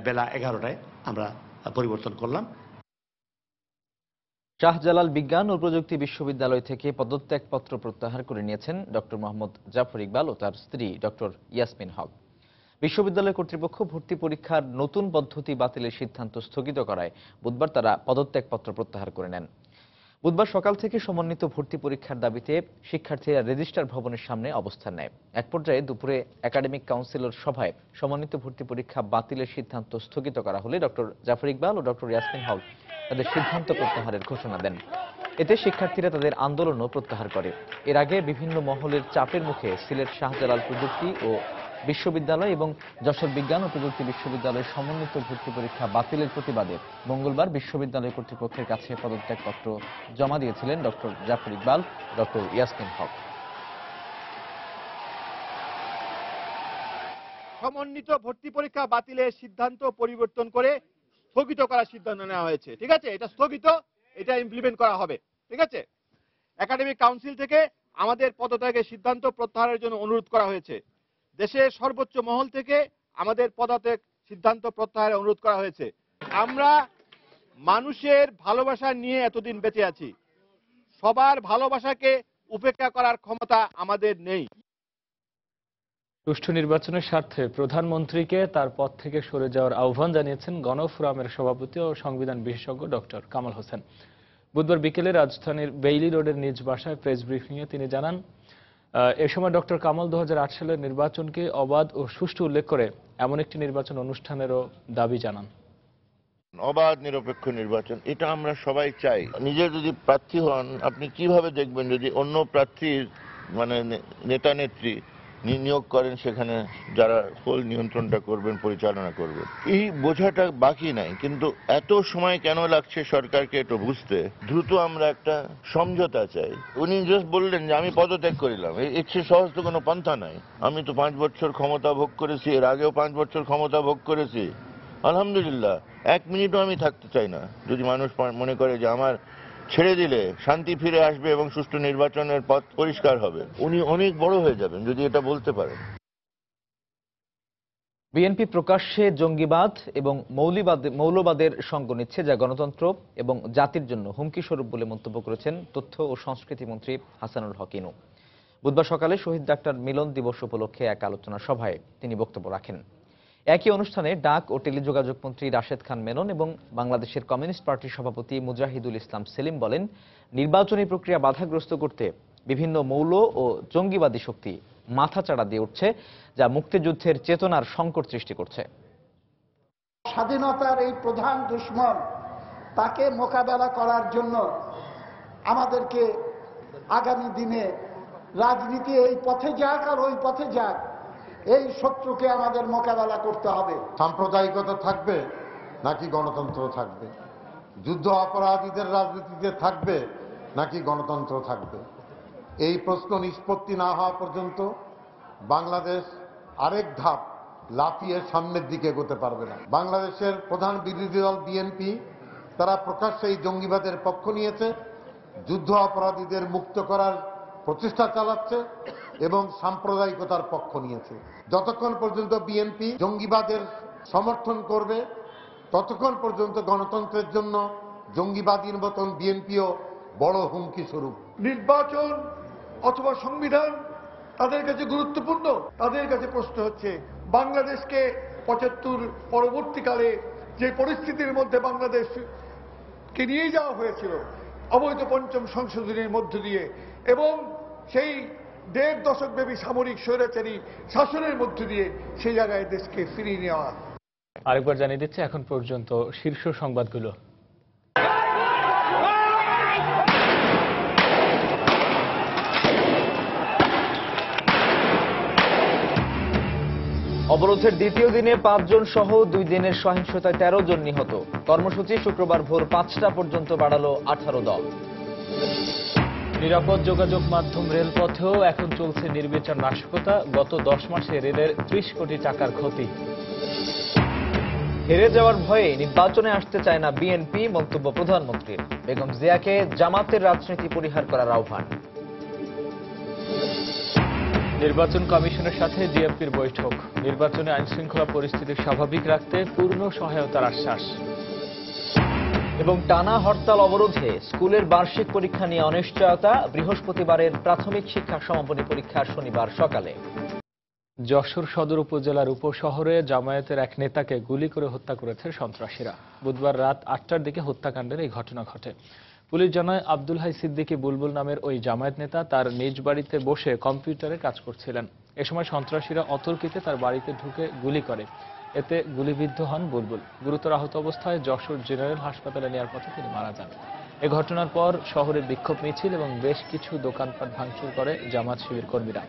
বেলা 11টায় আমরা পরিবর্তন করলাম। শাহজালাল বিজ্ঞান ও প্রযুক্তি বিশ্ববিদ্যালয় থেকে পদত্যাগপত্র প্রত্যাহার করে নিয়েছেন ডক্টর মোহাম্মদ জাফর ইকবাল ও তার স্ত্রী ডক্টর ইয়াসমিন হক। বিশ্ববিদ্যালয় কর্তৃপক্ষ ভর্তি পরীক্ষার নতুন পদ্ধতি বাতিলের সিদ্ধান্ত স্থগিত করায় বুধবার তারা পদত্যাগপত্র প্রত্যাহার করে নেন। বুধবার সকাল থেকে সমন্বিত ভর্তি পরীক্ষার দাবিতে শিক্ষার্থীরা রেজিস্ট্রার ভবনের সামনে অবস্থান নেয়। এক পর্যায়ে দুপুরে একাডেমিক কাউন্সিলের সভায় সমন্বিত ভর্তি পরীক্ষা বাতিলের সিদ্ধান্ত স্থগিত করা হলে ডক্টর জাফর ইকবাল ও ডক্টর ইয়াসমিন হক তাদের সিদ্ধান্ত প্রত্যাহারের ঘোষণা দেন। এতে শিক্ষার্থীরা তাদের আন্দোলনও প্রত্যাহার করে। এর আগে বিভিন্ন মহলের চাপের মুখে সিলেট শাহজালাল প্রযুক্তি ও বিশ্ববিদ্যালয় এবং যশোর বিজ্ঞান ও প্রযুক্তি বিশ্ববিদ্যালয়ের সমন্বিত ভর্তি পরীক্ষা বাতিলের প্রতিবাদে মঙ্গলবার বিশ্ববিদ্যালয় কর্তৃপক্ষের কাছে পদত্যাগপত্র জমা দিয়েছিলেন ডক্টর জাফর ইকবাল, ডক্টর ইয়াসমিন হক। সমন্বিত ভর্তি পরীক্ষা বাতিলের সিদ্ধান্ত পরিবর্তন করে স্থগিত করার সিদ্ধান্ত নেওয়া হয়েছে। ঠিক আছে, এটা স্থগিত, এটা ইমপ্লিমেন্ট করা হবে। ঠিক আছে, একাডেমিক কাউন্সিল থেকে আমাদের পদত্যাগের সিদ্ধান্ত প্রত্যাহারের জন্য অনুরোধ করা হয়েছে। দেশের সর্বোচ্চ মহল থেকে আমাদের পদত্যাগ সিদ্ধান্ত প্রত্যাহারের অনুরোধ করা হয়েছে। আমরা মানুষের ভালোবাসা নিয়ে এতদিন বেঁচে আছি, সবার ভালোবাসাকে উপেক্ষা করার ক্ষমতা আমাদের নেই। সুষ্ঠু নির্বাচনের স্বার্থে প্রধানমন্ত্রীকে তার পদ থেকে সরে যাওয়ার আহ্বান জানিয়েছেন গণফোরামের সভাপতি ও সংবিধান বিশেষজ্ঞ ডক্টর কামাল হোসেন। বুধবার বিকেলে রাজধানীর বেইলি রোডের নিজ বাসায় প্রেস ব্রিফিংয়ে তিনি জানান, এ সময় ডক্টর কামাল 2008 সালের নির্বাচনকে অবাধ ও সুষ্ঠু উল্লেখ করে এমন একটি নির্বাচন অনুষ্ঠানেরও দাবি জানান। অবাধ নিরপেক্ষ নির্বাচন, এটা আমরা সবাই চাই। নিজে যদি প্রার্থী হন, আপনি কিভাবে দেখবেন যদি অন্য প্রার্থীর মানে নেতা নেত্রী নিয়োগ করেন, সেখানে যারা ফুল নিয়ন্ত্রণটা করবেন, পরিচালনা করবেন, এই বোঝাটা বাকি নাই। কিন্তু এত সময় কেন লাগছে সরকারকে একটু বুঝতে? দ্রুত আমরা একটা সমঝোতা চাই। উনি জাস্ট বললেন যে আমি পদত্যাগ করিলাম, এর চেয়ে সহজ তো কোনো পন্থা নাই। আমি তো 5 বছর ক্ষমতা ভোগ করেছি, এর আগেও 5 বছর ক্ষমতা ভোগ করেছি, আলহামদুলিল্লাহ। 1 মিনিটও আমি থাকতে চাই না যদি মানুষ মনে করে যে আমার ছেড়ে দিলে শান্তি ফিরে আসবে এবং সুষ্ঠু নির্বাচনের পথ পরিষ্কার হবে। উনি অনেক বড় হয়ে যাবেন যদি এটা বলতে পারেন। বিএনপি প্রকাশ্যে জঙ্গিবাদ এবং মৌলবাদের সঙ্গ নিচ্ছে, যা গণতন্ত্র এবং জাতির জন্য হুমকি স্বরূপ বলে মন্তব্য করেছেন তথ্য ও সংস্কৃতি মন্ত্রী হাসানুল হক ইনু। বুধবার সকালে শহীদ ডাক্তার মিলন দিবস উপলক্ষে এক আলোচনা সভায় তিনি বক্তব্য রাখেন। একই অনুষ্ঠানে ডাক ও টেলিযোগাযোগ মন্ত্রী রাশেদ খান মেনন এবং বাংলাদেশের কমিউনিস্ট পার্টির সভাপতি মুজাহিদুল ইসলাম সেলিম বলেন, নির্বাচনী প্রক্রিয়া বাধাগ্রস্ত করতে বিভিন্ন মৌল ও জঙ্গিবাদী শক্তি মাথাচাড়া দিয়ে উঠছে, যা মুক্তিযুদ্ধের চেতনার সংকট সৃষ্টি করছে। স্বাধীনতার এই প্রধান দুশমন, তাকে মোকাবেলা করার জন্য আমাদেরকে আগামী দিনে রাজনীতি এই পথে যাক আর ওই পথে যাক, এই শত্রুকে আমাদের মোকাবেলা করতে হবে। সাম্প্রদায়িকতা থাকবে নাকি গণতন্ত্র থাকবে? যুদ্ধ অপরাধীদের রাজনীতিতে থাকবে নাকি গণতন্ত্র থাকবে? এই প্রশ্ন নিষ্পত্তি না হওয়া পর্যন্ত বাংলাদেশ আরেক ধাপ লাফিয়ে সামনের দিকে এগোতে পারবে না। বাংলাদেশের প্রধান বিরোধী দল বিএনপি তারা প্রকাশ্যে এই জঙ্গিবাদের পক্ষ নিয়েছে, যুদ্ধ অপরাধীদের মুক্ত করার প্রচেষ্টা চালাচ্ছে এবং সাম্প্রদায়িকতার পক্ষ নিয়েছে। যতক্ষণ পর্যন্ত বিএনপি জঙ্গিবাদের সমর্থন করবে, ততক্ষণ পর্যন্ত গণতন্ত্রের জন্য জঙ্গিবাদীর মতন বিএনপিও বড় হুমকি স্বরূপ। নির্বাচন অথবা সংবিধান তাদের কাছে গুরুত্বপূর্ণ। তাদের কাছে প্রশ্ন হচ্ছে, বাংলাদেশকে 75 পরবর্তীকালে যে পরিস্থিতির মধ্যে বাংলাদেশকে নিয়ে যাওয়া হয়েছিল অবৈধ পঞ্চম সংশোধনীর মধ্য দিয়ে এবং সেই 1.5 দশক ব্যাপী সামরিক স্বৈরাচারী শাসনের মধ্য দিয়ে সেই জায়গায় দেশকে ফিরিয়ে নেওয়া। আরেকবার জানিয়ে দিচ্ছে এখন পর্যন্ত শীর্ষ সংবাদগুলো। অবরোধের দ্বিতীয় দিনে 5 জন সহ 2 দিনের সহিংসতায় 13 জন নিহত। কর্মসূচি শুক্রবার ভোর 5টা পর্যন্ত বাড়ালো 18 দল। নিরাপদ যোগাযোগ মাধ্যম রেলপথেও এখন চলছে নির্বিচার নাশকতা। গত 10 মাসে রেলের 30 কোটি টাকার ক্ষতি। হেরে যাওয়ার ভয়ে নির্বাচনে আসতে চায় না বিএনপি, মন্তব্য প্রধানমন্ত্রীর। বেগম জিয়াকে জামাতের রাজনীতি পরিহার করার আহ্বান। নির্বাচন কমিশনের সাথে জিএমপির বৈঠক। নির্বাচনে আইনশৃঙ্খলা পরিস্থিতি স্বাভাবিক রাখতে পূর্ণ সহায়তার আশ্বাস। এবং টানা হরতাল অবরোধে স্কুলের বার্ষিক পরীক্ষা নিয়ে অনিশ্চয়তা। বৃহস্পতিবারের প্রাথমিক শিক্ষা সমাপনী পরীক্ষা শনিবার সকালে। যশোর সদর উপজেলার উপশহরে জামায়াতের এক নেতাকে গুলি করে হত্যা করেছে সন্ত্রাসীরা। বুধবার রাত ৮টার দিকে হত্যাকাণ্ডের এই ঘটনা ঘটে। পুলিশ জানায় আব্দুল হাই সিদ্দিকী বুলবুল নামের ওই জামায়াত নেতা তার নিজ বাড়িতে বসে কম্পিউটারে কাজ করছিলেন। এ সময় সন্ত্রাসীরা অতর্কিতে তার বাড়িতে ঢুকে গুলি করে। এতে গুলিবিদ্ধ হন বুলবুল। গুরুতর আহত অবস্থায় যশোর জেনারেল হাসপাতালে নেওয়ার পথে তিনি মারা যান। এ ঘটনার পর শহরে বিক্ষোভ মিছিল এবং বেশ কিছু দোকানপাট ভাঙচুর করে জামাত শিবির কর্মীরা।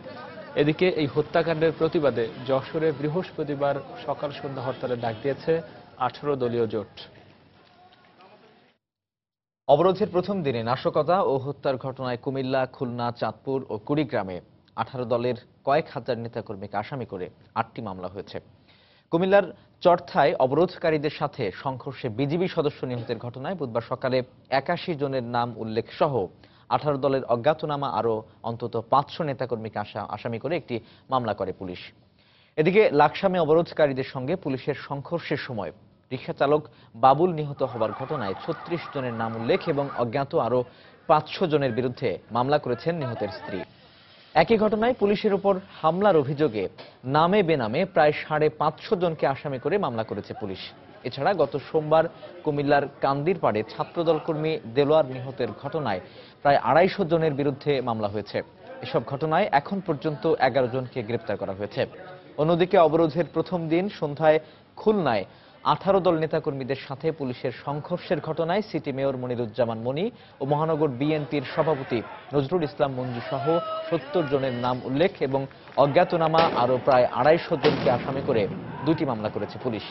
এদিকে এই হত্যাকাণ্ডের প্রতিবাদে যশোরে বৃহস্পতিবার সকাল সন্ধ্যা হরতালের ডাক দিয়েছে 18 দলীয় জোট। অবরোধের প্রথম দিনে নাশকতা ও হত্যার ঘটনায় কুমিল্লা, খুলনা, চাঁদপুর ও কুড়িগ্রামে 18 দলের কয়েক হাজার নেতাকর্মীকে আসামি করে 8টি মামলা হয়েছে। কুমিল্লার চরথায় অবরোধকারীদের সাথে সংঘর্ষে বিজিবি সদস্য নিহতের ঘটনায় বুধবার সকালে 81 জনের নাম উল্লেখ সহ 18 দলের অজ্ঞাতনামা আরও অন্তত 500 নেতাকর্মীকে আসামি করে একটি মামলা করে পুলিশ। এদিকে লাকসামে অবরোধকারীদের সঙ্গে পুলিশের সংঘর্ষের সময় রিকশা চালক বাবুল নিহত হওয়ার ঘটনায় 36 জনের নাম উল্লেখ এবং অজ্ঞাত আরও 500 জনের বিরুদ্ধে মামলা করেছেন নিহতের স্ত্রী। একই ঘটনায় পুলিশের উপর হামলার অভিযোগে নামে বেনামে প্রায় 550 জনকে আসামি করে মামলা করেছে পুলিশ। এছাড়া গত সোমবার কুমিল্লার কান্দিরপাড়ে ছাত্রদল কর্মী দেলোয়ার নিহতের ঘটনায় প্রায় 250 জনের বিরুদ্ধে মামলা হয়েছে। এসব ঘটনায় এখন পর্যন্ত 11 জনকে গ্রেপ্তার করা হয়েছে। অন্যদিকে অবরোধের প্রথম দিন সন্ধ্যায় খুলনায় 18 দল নেতাকর্মীদের সাথে পুলিশের সংঘর্ষের ঘটনায় সিটি মেয়র মনিরুজ্জামান মনি ও মহানগর বিএনপির সভাপতি নজরুল ইসলাম মঞ্জু সহ 70 জনের নাম উল্লেখ এবং অজ্ঞাতনামা আরও প্রায় 250 জনকে আসামি করে 2টি মামলা করেছে পুলিশ।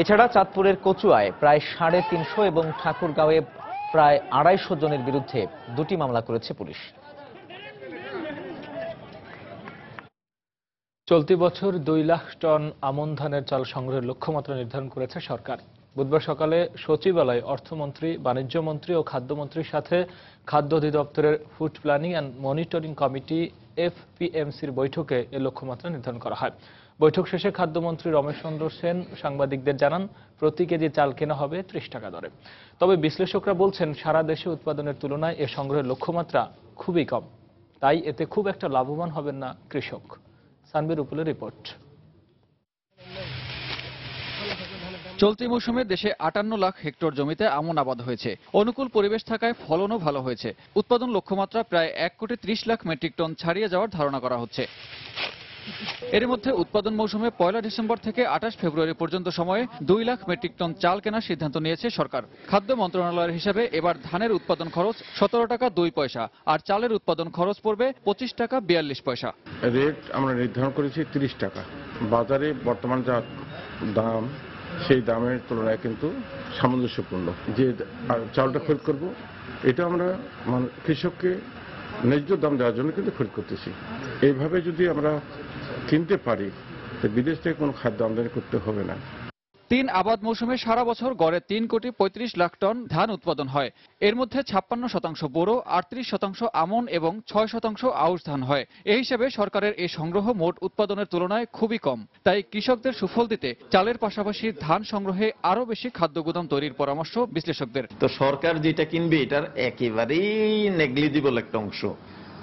এছাড়া চাঁদপুরের কচুয়ায় প্রায় 350 এবং ঠাকুরগাঁওয়ে প্রায় 250 জনের বিরুদ্ধে 2টি মামলা করেছে পুলিশ। চলতি বছর 2 লাখ টন আমন ধানের চাল সংগ্রহের লক্ষ্যমাত্রা নির্ধারণ করেছে সরকার। বুধবার সকালে সচিবালয়ে অর্থমন্ত্রী, বাণিজ্যমন্ত্রী ও খাদ্যমন্ত্রীর সাথে খাদ্য অধিদপ্তরের food planning and monitoring committee FPMCর বৈঠকে এ লক্ষ্যমাত্রা নির্ধারণ করা হয়। বৈঠক শেষে খাদ্যমন্ত্রী রমেশ চন্দ্র সেন সাংবাদিকদের জানান, প্রতি কেজি চাল কেনা হবে 30 টাকা দরে। তবে বিশ্লেষকরা বলছেন, সারা দেশে উৎপাদনের তুলনায় এ সংগ্রহের লক্ষ্যমাত্রা খুবই কম, তাই এতে খুব একটা লাভবান হবেন না কৃষক। সানবির উপলের রিপোর্ট। চলতি মৌসুমে দেশে 58 লাখ হেক্টর জমিতে আমন আবাদ হয়েছে। অনুকূল পরিবেশ থাকায় ফলনও ভালো হয়েছে। উৎপাদন লক্ষ্যমাত্রা প্রায় 1,30,00,000 মেট্রিক টন ছাড়িয়ে যাওয়ার ধারণা করা হচ্ছে। এর মধ্যে উৎপাদন মৌসুমে 1 ডিসেম্বর থেকে 28 ফেব্রুয়ারি পর্যন্ত সময়ে 2 লাখ মেট্রিক টন চাল কেনার সিদ্ধান্ত নিয়েছে সরকার। খাদ্য মন্ত্রণালয়ের হিসাবে এবার ধানের উৎপাদন খরচ 17 টাকা 2 পয়সা আর চালের উৎপাদন খরচ পড়বে 25 টাকা 42 পয়সা। রেট আমরা নির্ধারণ করেছি 30 টাকা। বাজারে বর্তমান যা দাম, সেই দামের তুলনায় কিন্তু সামঞ্জস্যপূর্ণ। যে চালটা খরিদ করব, এটা আমরা কৃষককে ন্যায্য দাম দেওয়ার জন্য কিন্তু খরিদ করতেছি। এইভাবে যদি আমরা কিনতে পারি, বিদেশ থেকে কোনো খাদ্য আমদানি করতে হবে না। 3 আবাদ মৌসুমে সারা বছর গড়ে 3,35,00,000 টন ধান উৎপাদন হয়। এর মধ্যে 56% বোরো, 38% আমন এবং 6% আউশ ধান হয়। এই হিসেবে সরকারের এই সংগ্রহ মোট উৎপাদনের তুলনায় খুবই কম। তাই কৃষকদের সুফল দিতে চালের পাশাপাশি ধান সংগ্রহে আরো বেশি খাদ্য গুদাম তৈরির পরামর্শ বিশ্লেষকদের। তো সরকার যেটা কিনবে, এটার একেবারেই নেগলিজিবল একটা অংশ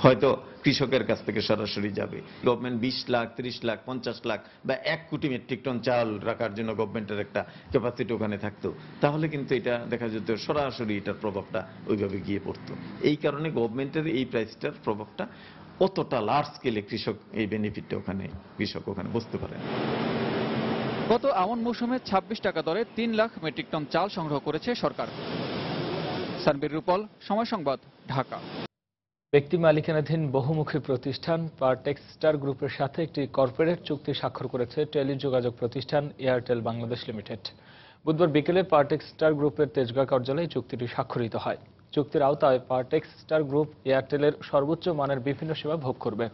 হয়তো কৃষকের কাছ থেকে সরাসরি যাবে। গভর্নমেন্ট 20 লাখ, 30 লাখ, 50 লাখ বা 1 কোটি মেট্রিক টন চাল রাখার জন্য গভর্নমেন্টের একটা ক্যাপাসিটি ওখানে থাকতো, তাহলে কিন্তু এটা দেখা যেত সরাসরি এটার প্রভাবটা ওইভাবে গিয়ে পড়তো। এই কারণে গভর্নমেন্টের এই প্রাইসটার প্রভাবটা অতটা লার্জ স্কেলে কৃষক এই বেনিফিটটা কৃষক ওখানে বুঝতে পারে। গত আমন মৌসুমে 26 টাকা দরে 3 লাখ মেট্রিক টন চাল সংগ্রহ করেছে সরকার। সানবির রূপল, সময় সংবাদ, ঢাকা। ব্যক্তি মালিকানাধীন বহুমুখী প্রতিষ্ঠান পারটেক্স স্টার গ্রুপের সাথে একটি কর্পোরেট চুক্তি স্বাক্ষর করেছে টেলিযোগাযোগ প্রতিষ্ঠান এয়ারটেল বাংলাদেশ লিমিটেড। বুধবার বিকেলে পারটেক্স স্টার গ্রুপের তেজগাঁ কার্যালয়ে চুক্তিটি স্বাক্ষরিত হয়। চুক্তির আওতায় পারটেক্স স্টার গ্রুপ এয়ারটেলের সর্বোচ্চ মানের বিভিন্ন সেবা ভোগ করবে।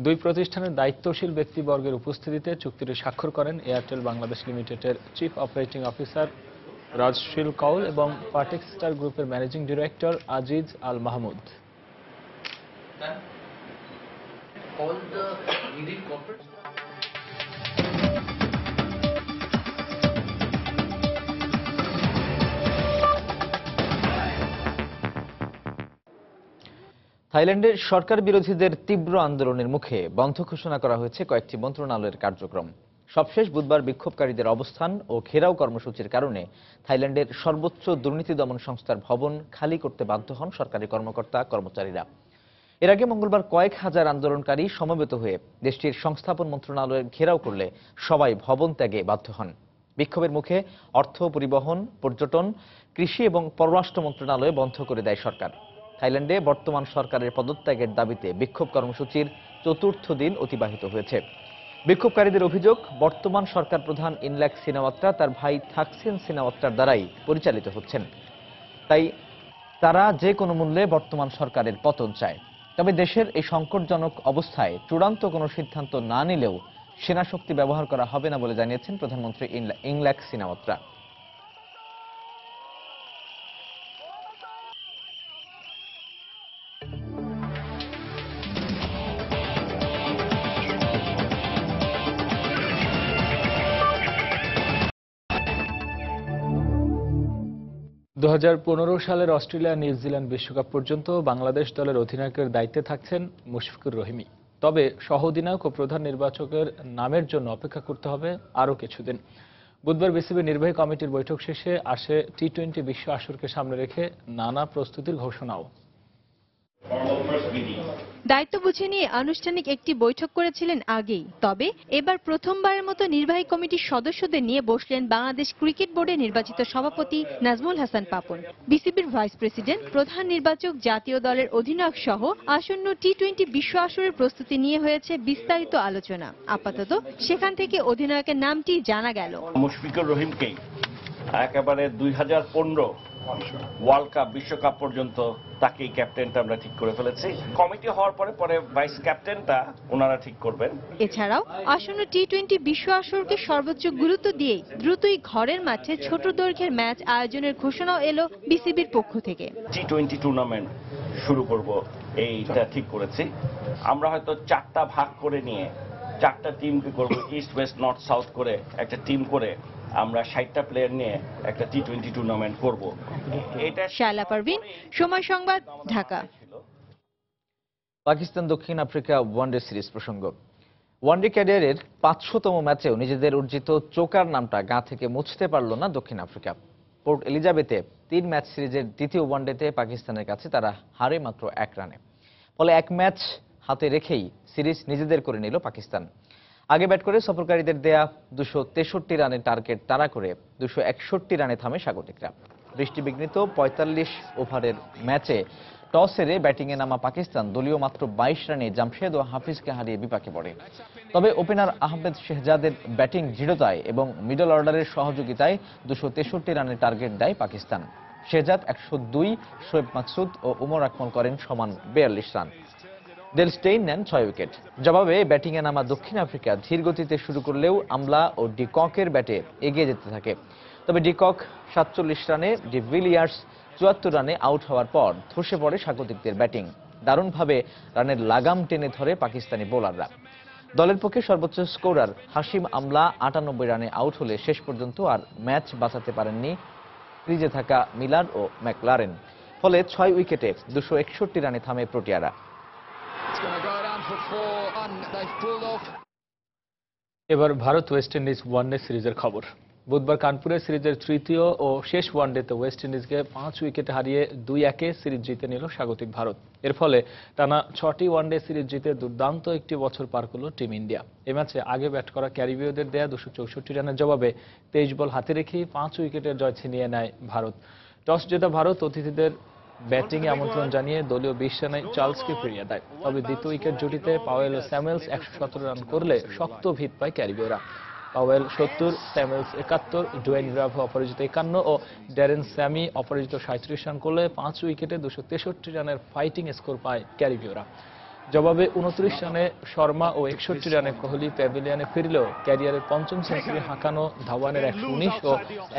দুই প্রতিষ্ঠানের দায়িত্বশীল ব্যক্তিবর্গের উপস্থিতিতে চুক্তিটি স্বাক্ষর করেন এয়ারটেল বাংলাদেশ লিমিটেডের চিফ অপারেটিং অফিসার রাজশীল কৌল এবং পারটেক্স স্টার গ্রুপের managing director Aziz Al Mahmud. all the leading corporates. থাইল্যান্ডের সরকার বিরোধীদের তীব্র আন্দোলনের মুখে বন্ধ ঘোষণা করা হয়েছে কয়েকটি মন্ত্রণালয়ের কার্যক্রম। সবশেষ বুধবার বিক্ষোভকারীদের অবস্থান ও ঘেরাও কর্মসূচির কারণে থাইল্যান্ডের সর্বোচ্চ দুর্নীতি দমন সংস্থার ভবন খালি করতে বাধ্য হন সরকারি কর্মকর্তা কর্মচারীরা। এর আগে মঙ্গলবার কয়েক হাজার আন্দোলনকারী সমবেত হয়ে দেশটির সংস্থাপন মন্ত্রণালয়ের ঘেরাও করলে সবাই ভবন ত্যাগে বাধ্য হন। বিক্ষোভের মুখে অর্থ, পরিবহন, পর্যটন, কৃষি এবং পররাষ্ট্র মন্ত্রণালয় বন্ধ করে দেয় সরকার। থাইল্যান্ডে বর্তমান সরকারের পদত্যাগের দাবিতে বিক্ষোভ কর্মসূচির চতুর্থ দিন অতিবাহিত হয়েছে। বিক্ষোভকারীদের অভিযোগ, বর্তমান সরকার প্রধান ইনলাক সিনাওয়াত্রা তার ভাই থাকসিন সিনাওয়াত্রার দ্বারাই পরিচালিত হচ্ছেন। তাই তারা যে কোনো মূল্যে বর্তমান সরকারের পতন চায়। তবে দেশের এই সংকটজনক অবস্থায় চূড়ান্ত কোনো সিদ্ধান্ত না নিলেও সেনাশক্তি ব্যবহার করা হবে না বলে জানিয়েছেন প্রধানমন্ত্রী ইনলাক সিনাওয়াত্রা। 2015 সালের অস্ট্রেলিয়া নিউজিল্যান্ড বিশ্বকাপ পর্যন্ত বাংলাদেশ দলের অধিনায়কের দায়িত্বে থাকছেন মুশফিকুর রহিমই। তবে সহ অধিনায়ক ও প্রধান নির্বাচকের নামের জন্য অপেক্ষা করতে হবে আরও কিছুদিন। বুধবার বিসিবির নির্বাহী কমিটির বৈঠক শেষে আসে টি-20 বিশ্ব আসরকে সামনে রেখে নানা প্রস্তুতির ঘোষণাও। দায়িত্ব বুঝে নিয়ে আনুষ্ঠানিক একটি বৈঠক করেছিলেন আগেই। তবে এবার প্রথমবারের মতো নির্বাহী কমিটির সদস্যদের নিয়ে বসলেন বাংলাদেশ ক্রিকেট বোর্ডে নির্বাচিত সভাপতি নাজমুল হাসান পাপন, বিসিবির ভাইস প্রেসিডেন্ট, প্রধান নির্বাচক, জাতীয় দলের অধিনায়ক সহ আসন্ন টি-20 বিশ্ব আসরের প্রস্তুতি নিয়ে হয়েছে বিস্তারিত আলোচনা। আপাতত সেখান থেকে অধিনায়কের নামটি জানা গেল। মুশফিকুর রহিমকে একেবারে 2015 ওয়ার্ল্ড কাপ বিশ্বকাপ পর্যন্ত তাকেই ক্যাপ্টেনটা আমরা ঠিক করে ফেলেছি। কমিটি হওয়ার পরে ভাইস ক্যাপ্টেনটা ওনারা ঠিক করবেন। এছাড়াও আসন্ন টি-20 বিশ্ব আসরকে সর্বোচ্চ গুরুত্ব দিয়ে দ্রুতই ঘরের মাঠে ছোট দৈর্ঘ্যের ম্যাচ আয়োজনের ঘোষণাও এলো বিসিবির পক্ষ থেকে। টি-20 টুর্নামেন্ট শুরু করব এইটা ঠিক করেছি। আমরা হয়তো 4টা ভাগ করে নিয়ে 4টা টিমকে করব, ইস্ট, ওয়েস্ট, নর্থ, সাউথ করে একটা টিম করে আমরা 60টা প্লেয়ার নিয়ে একটা টি-20 টুর্নামেন্ট করব। এটা শায়লা পারভিন, সময় সংবাদ, ঢাকা। পাকিস্তান দক্ষিণ আফ্রিকা ওয়ানডে সিরিজ প্রসঙ্গ। ওয়ানডে ক্যারিয়ারের 500তম ম্যাচেও নিজেদের অর্জিত চোকার নামটা গা থেকে মুছতে পারল না দক্ষিণ আফ্রিকা। পোর্ট এলিজাবেথে 3 ম্যাচ সিরিজের দ্বিতীয় ওয়ানডেতে পাকিস্তানের কাছে তারা হারে মাত্র 1 রানে। ফলে 1 ম্যাচ হাতে রেখেই সিরিজ নিজেদের করে নিল পাকিস্তান। আগে ব্যাট করে সফরকারীদের দেয়া 263 রানের টার্গেট তাড়া করে 261 রানে থামে স্বাগতিকরা। বৃষ্টিবিঘ্নিত 45 ওভারের ম্যাচে টস হেরে ব্যাটিংয়ে নামা পাকিস্তান দলীয় মাত্র 22 রানে জামশেদ ও হাফিজকে হারিয়ে বিপাকে পড়ে। তবে ওপেনার আহমেদ শেহজাদের ব্যাটিং দৃঢ়তায় এবং মিডল অর্ডারের সহযোগিতায় 263 রানের টার্গেট দেয় পাকিস্তান। শেহজাদ 102, শোয়েব মাকসুদ ও উমর আকমল করেন সমান 42 রান। ডেল স্টেইন নেন 6 উইকেট। জবাবে ব্যাটিংয়ে নামা দক্ষিণ আফ্রিকা ধীর গতিতে শুরু করলেও আমলা ও ডিককের ব্যাটে এগিয়ে যেতে থাকে। তবে ডিকক 47 রানে, ডিভিলিয়ার্স 74 রানে আউট হওয়ার পর ধসে পড়ে স্বাগতিকদের ব্যাটিং। দারুণভাবে রানের লাগাম টেনে ধরে পাকিস্তানি বোলাররা। দলের পক্ষে সর্বোচ্চ স্কোরার হাশিম আমলা 98 রানে আউট হলে শেষ পর্যন্ত আর ম্যাচ বাঁচাতে পারেননি ক্রিজে থাকা মিলার ও ম্যাকলারেন। ফলে 6 উইকেটে 261 রানে থামে প্রোটিয়ারা। এবার ভারত ওয়েস্ট ইন্ডিজ ওয়ানডে সিরিজের খবর। বুধবার কানপুরের সিরিজের তৃতীয় ও শেষ ওয়ানডেতে ওয়েস্ট ইন্ডিজকে 5 উইকেটে হারিয়ে 2-1 সিরিজ জিতে নিল স্বাগতিক ভারত। এর ফলে টানা 6টি ওয়ানডে সিরিজ জিতে দুর্দান্ত একটি বছর পার করল টিম ইন্ডিয়া। এই ম্যাচে আগে ব্যাট করা ক্যারিবীয়দের দেয়া 264 রানের জবাবে 23 বল হাতে রেখেই 5 উইকেটের জয় ছিনিয়ে নেয় ভারত। টস জেতা ভারত অতিথিদের ব্যাটিংয়ে আমন্ত্রণ জানিয়ে দলীয় 20 রানে চার্লসকে ফিরিয়ে দেয়। তবে দ্বিতীয় উইকেট জুটিতে পাওয়েল ও স্যামুয়েলস 117 রান করলে শক্ত ভিত পায় ক্যারিবীয়রা। পাওয়েল 70, স্যামুয়েলস 71, ডুয়েন ব্রাভো অপরাজিত 51 ও ড্যারেন স্যামি অপরাজিত 37 রান করলে 5 উইকেটে 263 রানের ফাইটিং স্কোর পায় ক্যারিবীয়রা। জবাবে 29 রানে শর্মা ও 61 রানে কোহলি প্যাভিলিয়নে ফিরলেও ক্যারিয়ারের পঞ্চম সেঞ্চুরি হাঁকানো ধাওয়ানের 119 ও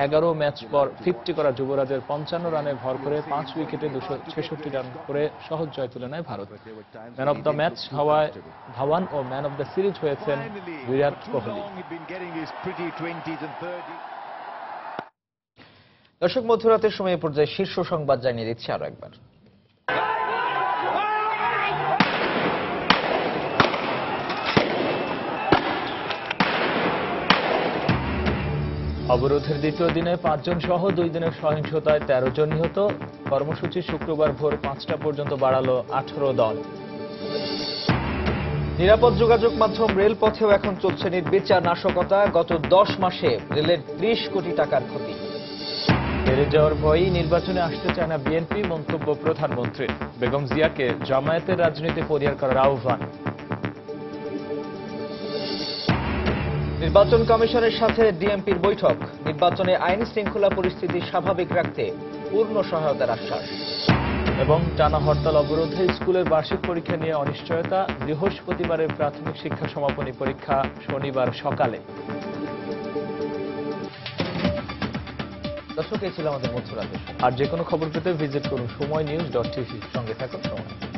11 ম্যাচ পর 50 করা যুবরাজের 55 রানে ভর করে 5 উইকেটে 266 রান করে সহজ জয় তুলে নেয় Bharat. Man of the match হওয়ায় ধাওয়ান ও ম্যান অব দ্য সিরিজ হয়েছেন বিরাট কোহলি। দর্শক, মধ্যরাতের সময় পর্যায়ে শীর্ষ সংবাদ জানিয়ে দিচ্ছি আরো একবার। অবরোধের দ্বিতীয় দিনে 5 জন সহ 2 দিনের সহিংসতায় 13 জন নিহত। কর্মসূচি শুক্রবার ভোর 5টা পর্যন্ত বাড়ালো 18 দল। নিরাপদ যোগাযোগ মাধ্যম রেলপথেও এখন চলছে নির্বিচার নাশকতা। গত 10 মাসে রেলের 30 কোটি টাকার ক্ষতি। হেরে যাওয়ার ভয়েই নির্বাচনে আসতে চায় না বিএনপি, মন্তব্য প্রধানমন্ত্রীর। বেগম জিয়াকে জামায়াতের রাজনীতি পরিহার করার আহ্বান। নির্বাচন কমিশনের সাথে ডিএমপির বৈঠক। নির্বাচনে আইন শৃঙ্খলা পরিস্থিতি স্বাভাবিক রাখতে পূর্ণ সহায়তার আশ্বাস। এবং টানা হরতাল অবরোধে স্কুলের বার্ষিক পরীক্ষা নিয়ে অনিশ্চয়তা। বৃহস্পতিবারের প্রাথমিক শিক্ষা সমাপনী পরীক্ষা শনিবার সকালে। দর্শক, এই ছিল আমাদের মধ্যরাতের। আর যে কোনো খবর পেতে ভিজিট করুন সময়নিউজ.tv। সঙ্গে থাকুন সময়।